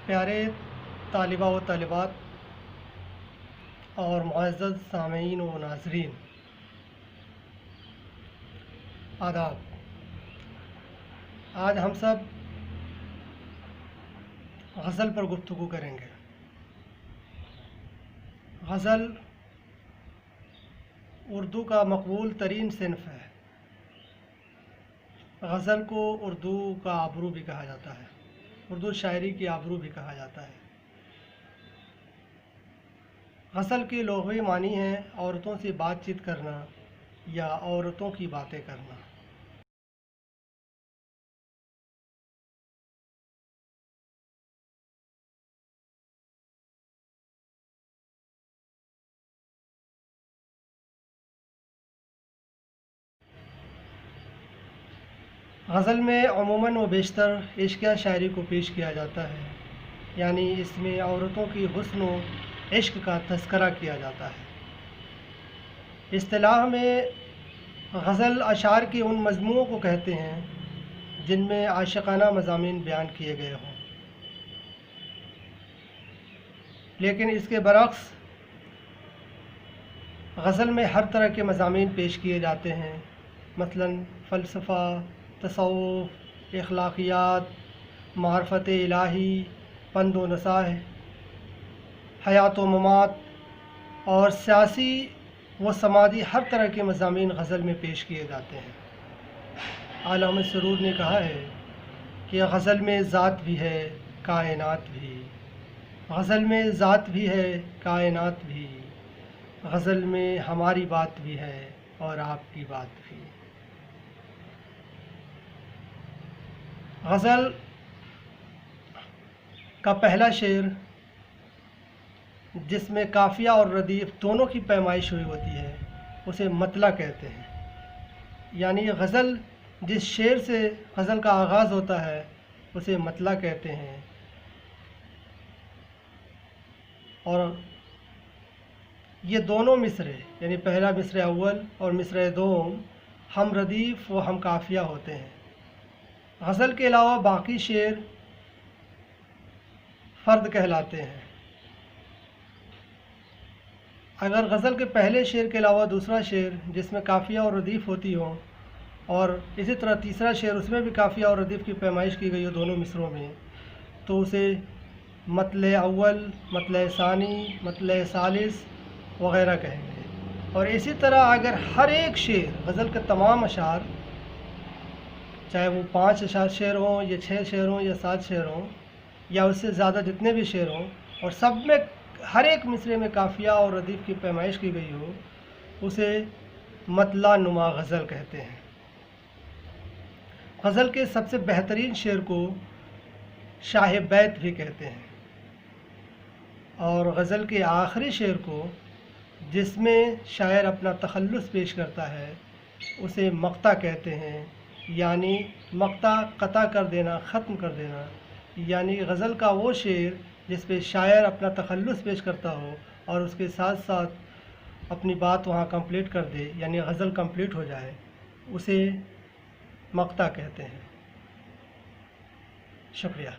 پیارے طالبہ و طالبات اور معزز سامعین و ناظرین، آداب۔ آج ہم سب غزل پر گفتگو کریں گے۔ غزل اردو کا مقبول ترین صنف ہے۔ غزل کو اردو کا آبرو بھی کہا جاتا ہے، اردو شاعری کی آبرو بھی کہا جاتا ہے۔ غزل کے لغوی معنی ہے عورتوں سے بات چیت کرنا یا عورتوں کی باتیں کرنا۔ غزل میں عموماً و بیشتر عشقیہ شاعری کو پیش کیا جاتا ہے، یعنی اس میں عورتوں کی حسن و عشق کا تذکرہ کیا جاتا ہے۔ اصطلاح میں غزل اشعار کے ان مجموعوں کو کہتے ہیں جن میں عاشقانہ مضامین بیان کیے گئے ہوں، لیکن اس کے برعکس غزل میں ہر طرح کے مضامین پیش کیے جاتے ہیں، مثلاً فلسفہ، تصوف، اخلاقیات، معرفت الہی، پند و نصائح، حیات و ممات اور سیاسی و سماجی ہر طرح کے مضامین غزل میں پیش کیے جاتے ہیں۔ اعلیٰ حضرت سرور نے کہا ہے کہ غزل میں ذات بھی ہے کائنات بھی، غزل میں ذات بھی ہے کائنات بھی، غزل میں ہماری بات بھی ہے اور آپ کی بات بھی۔ غزل کا پہلا شعر جس میں قافیہ اور ردیف دونوں کی پیمائش ہوئی ہوتی ہے اسے مطلع کہتے ہیں، یعنی غزل جس شعر سے غزل کا آغاز ہوتا ہے اسے مطلع کہتے ہیں، اور یہ دونوں مصرے یعنی پہلا مصرع اول اور مصرع دوم ہم ردیف و ہم قافیہ ہوتے ہیں۔ غزل کے علاوہ باقی شعر فرد کہلاتے ہیں۔ اگر غزل کے پہلے شعر کے علاوہ دوسرا شعر جس میں قافیہ اور ردیف ہوتی ہو، اور اسی طرح تیسرا شعر اس میں بھی قافیہ اور ردیف کی پیمائش کی گئی ہو دونوں مصروں میں، تو اسے مطلع اول، مطلع ثانی، مطلع ثالث وغیرہ کہیں گے۔ اور اسی طرح اگر ہر ایک شعر غزل کے تمام اشعار، چاہے وہ 5 شعر ہوں یا 6 شعر ہوں یا 7 شعر ہوں یا اس سے زیادہ جتنے بھی شعر ہوں، اور سب میں ہر ایک مصرے میں قافیہ اور ردیف کی پیمائش کی گئی ہو، اسے مطلع نما غزل کہتے ہیں۔ غزل کے سب سے بہترین شعر کو شاہ بیت بھی کہتے ہیں، اور غزل کے آخری شعر کو جس میں شاعر اپنا تخلص پیش کرتا ہے اسے مقطع کہتے ہیں، یعنی مقطع قطع کر دینا، ختم کر دینا، یعنی غزل کا وہ شعر جس پہ شاعر اپنا تخلص پیش کرتا ہو اور اس کے ساتھ ساتھ اپنی بات وہاں کمپلیٹ کر دے، یعنی غزل کمپلیٹ ہو جائے، اسے مقطع کہتے ہیں۔ شکریہ۔